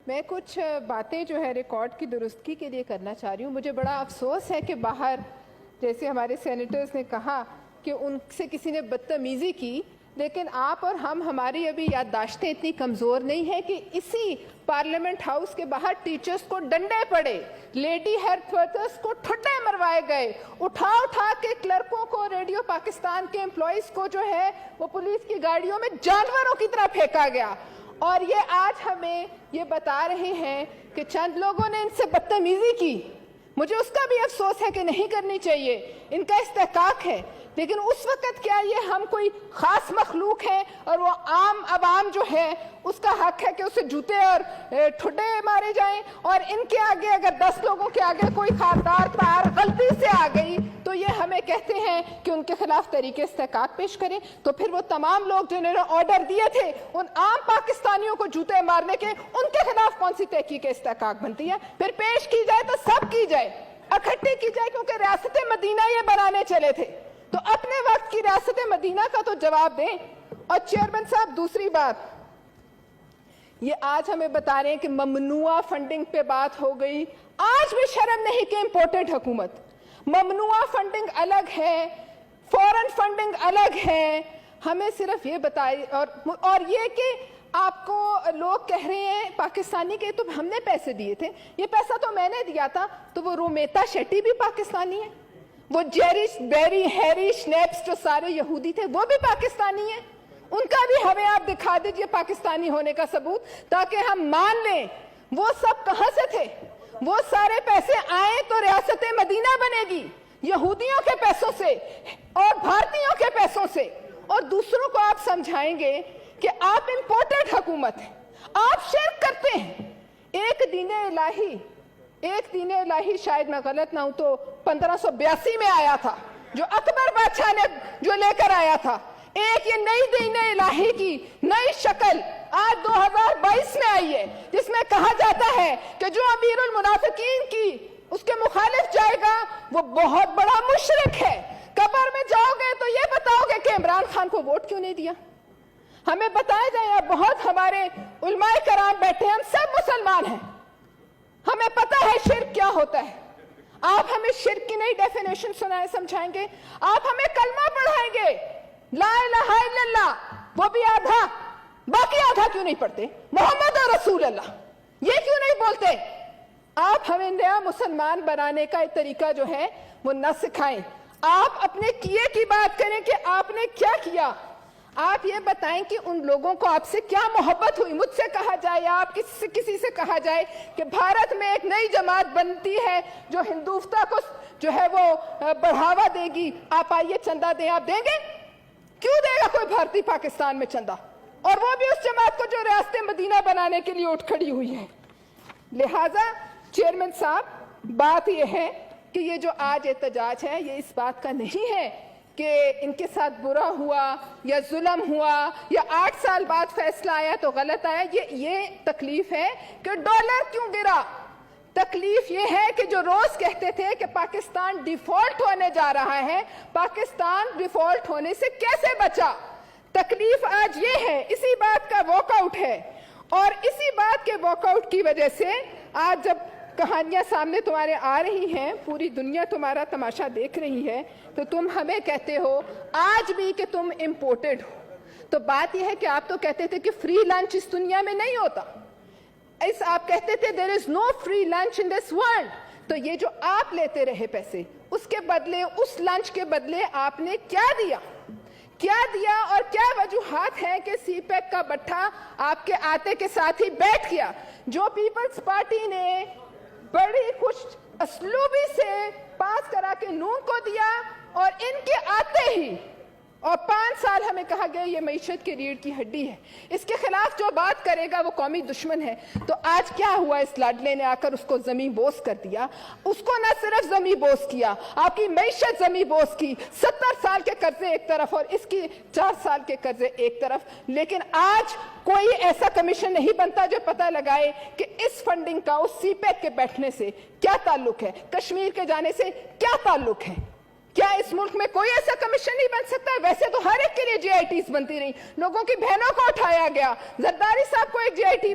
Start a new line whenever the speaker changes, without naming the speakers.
میں کچھ باتیں جو ہے ریکارڈ کی درستگی کے لیے کرنا چاہ رہی ہوں. مجھے بڑا افسوس ہے کہ باہر جیسے ہمارے سینیٹرز نے کہا کہ ان سے کسی نے بدتمیزی کی، لیکن آپ اور ہماری ابھی یادداشتیں اتنی کمزور نہیں ہیں کہ اسی پارلیمنٹ ہاؤس کے باہر ٹیچرز کو ڈنڈے پڑے، لیڈی ہیلتھ ورکرز کو ٹھڈے مروائے گئے، اٹھا کے کلرکوں کو، ریڈیو پاکستان کے امپلائیز کو جو ہے وہ پولیس کی گاڑیوں میں جانوروں کی طرح پھینکا گیا. اور یہ آج ہمیں یہ بتا رہے ہیں کہ چند لوگوں نے ان سے بدتمیزی کی. مجھے اس کا بھی افسوس ہے کہ نہیں کرنی چاہیے، ان کا استحقاق ہے، لیکن اس وقت کیا یہ ہم کوئی خاص مخلوق ہیں اور وہ عام عوام جو ہے اس کا حق ہے کہ اسے جوتے اور ٹھڈے مارے جائیں؟ اور ان کے آگے اگر 10 لوگوں کے آگے کوئی خاردار تار غلطی سے آ گئی تو یہ ہمیں کہتے ہیں کہ ان کے خلاف طریقے استحقاق پیش کریں. تو پھر وہ تمام لوگ جنہوں نے آرڈر دیے تھے ان عام پاکستانیوں کو جوتے مارنے کے، ان کے خلاف کون سی تحقیق استحقاق بنتی ہے؟ پھر پیش کی جائے تو سب کی جائے، اکٹھی کی جائے، کیونکہ ریاست مدینہ یہ بنانے چلے تھے تو اپنے وقت کی ریاست مدینہ کا تو جواب دیں. اور چیئرمین صاحب دوسری بات، یہ آج ہمیں بتا رہے ہیں کہ ممنوعہ فنڈنگ پہ بات ہو گئی. آج بھی شرم نہیں کہ امپورٹڈ حکومت، ممنوعہ فنڈنگ الگ ہے، فورن فنڈنگ الگ ہے. ہمیں صرف یہ بتائی اور یہ کہ آپ کو لوگ کہہ رہے ہیں پاکستانی کے، تو ہم نے پیسے دیے تھے، یہ پیسہ تو میں نے دیا تھا. تو وہ رومیتا شیٹی بھی پاکستانی ہے، وہ جیریش بیری ہیری شنیپس جو سارے یہودی تھے وہ بھی پاکستانی ہیں. ان کا بھی ہمیں آپ دکھا دیجئے پاکستانی ہونے کا ثبوت تاکہ ہم مان لیں وہ سب کہاں سے تھے. وہ سارے پیسے آئیں تو ریاست مدینہ بنے گی یہودیوں کے پیسوں سے اور بھارتیوں کے پیسوں سے. اور دوسروں کو آپ سمجھائیں گے کہ آپ امپورٹڈ حکومت ہیں، آپ شرک کرتے ہیں. ایک دین الہی شاید میں غلط نہ ہوں تو 1582 میں آیا تھا، جو اکبر بادشاہ نے جو لے کر آیا تھا. ایک یہ نئی دین الہی کی نئی شکل آج 2022 میں آئی ہے، جس میں کہا جاتا ہے کہ جو امیر المنافقین کی اس کے مخالف جائے گا وہ بہت بڑا مشرک ہے. قبر میں جاؤ گے تو یہ بتاؤ گے کہ عمران خان کو ووٹ کیوں نہیں دیا. ہمیں بتایا جائے، بہت ہمارے علماء کرام بیٹھے ہیں، ہم سب مسلمان ہیں، ہمیں پتہ ہے شرک کیا ہوتا ہے. آپ ہمیں شرک کی نئی ڈیفینیشن سمجھائیں گے، آپ ہمیں کلمہ پڑھائیں گے لا الہ الا اللہ، وہ بھی آدھا، باقی آدھا کیوں نہیں پڑھتے؟ محمد رسول اللہ یہ کیوں نہیں بولتے؟ آپ ہمیں نیا مسلمان بنانے کا ایک طریقہ جو ہے وہ نہ سکھائیں. آپ اپنے کیے کی بات کریں کہ آپ نے کیا کیا. آپ یہ بتائیں کہ ان لوگوں کو آپ سے کیا محبت ہوئی. مجھ سے کہا جائے یا آپ کسی سے کہا جائے کہ بھارت میں ایک نئی جماعت بنتی ہے جو ہندوستہ کو جو ہے وہ بڑھاوا دے گی، آپ آئیے چندہ دیں، آپ دیں گے؟ کیوں دے گا کوئی بھارتی پاکستان میں چندہ؟ اور وہ بھی اس جماعت کو جو ریاست مدینہ بنانے کے لیے اٹھ کھڑی ہوئی ہے. لہٰذا چیئرمین صاحب بات یہ ہے کہ یہ جو آج احتجاج ہے یہ اس بات کا نہیں ہے کہ ان کے ساتھ برا ہوا یا ظلم ہوا یا 8 سال بعد فیصلہ آیا تو غلط آیا. یہ تکلیف ہے کہ ڈالر کیوں گرا. تکلیف یہ ہے کہ جو روز کہتے تھے کہ پاکستان ڈیفالٹ ہونے جا رہا ہے، پاکستان ڈیفالٹ ہونے سے کیسے بچا. تکلیف آج یہ ہے، اسی بات کا واک آؤٹ ہے. اور اسی بات کے واک آؤٹ کی وجہ سے آج جب کہانیاں سامنے تمہارے آ رہی ہیں، پوری دنیا تمہارا تماشا دیکھ رہی ہے، تو تم ہمیں کہتے ہو آج بھی کہ تم امپورٹڈ ہو. تو بات یہ ہے کہ آپ تو کہتے تھے کہ فری لنچ اس دنیا میں نہیں ہوتا. آپ کہتے تھے there is no free lunch in this world. تو یہ جو آپ لیتے رہے پیسے، اس کے بدلے، اس لنچ کے بدلے آپ نے کیا دیا اور کیا وجوہات ہیں کہ سی پیک کا بٹھا آپ کے آتے کے ساتھ ہی بیٹھ گیا. جو پیپلز پارٹی نے بڑی خوش اسلوبی سے پاس کرا کے نون کو دیا اور ان کے آتے ہی اور 5 سال ہمیں کہا گیا یہ معیشت کی ریڑھ کی ہڈی ہے، اس کے خلاف جو بات کرے گا وہ قومی دشمن ہے. تو آج کیا ہوا؟ اس لاڈلے نے آ کر اس کو زمین بوس کر دیا. اس کو نہ صرف زمین بوس کیا، آپ کی معیشت زمین بوس کی. 70 سال کے قرضے ایک طرف اور اس کی 4 سال کے قرضے ایک طرف. لیکن آج کوئی ایسا کمیشن نہیں بنتا جو پتہ لگائے کہ اس فنڈنگ کا اس سی پیک کے بیٹھنے سے کیا تعلق ہے، کشمیر کے جانے سے کیا تعلق ہے. کیا اس ملک میں کوئی ایسا کمیشن نہیں بن سکتا؟ ویسے تو ہر ایک کے لیے جی آئی ٹیز بنتی رہی، لوگوں کی بہنوں کو اٹھایا گیا. زرداری صاحب کو ایک جی آئی ٹی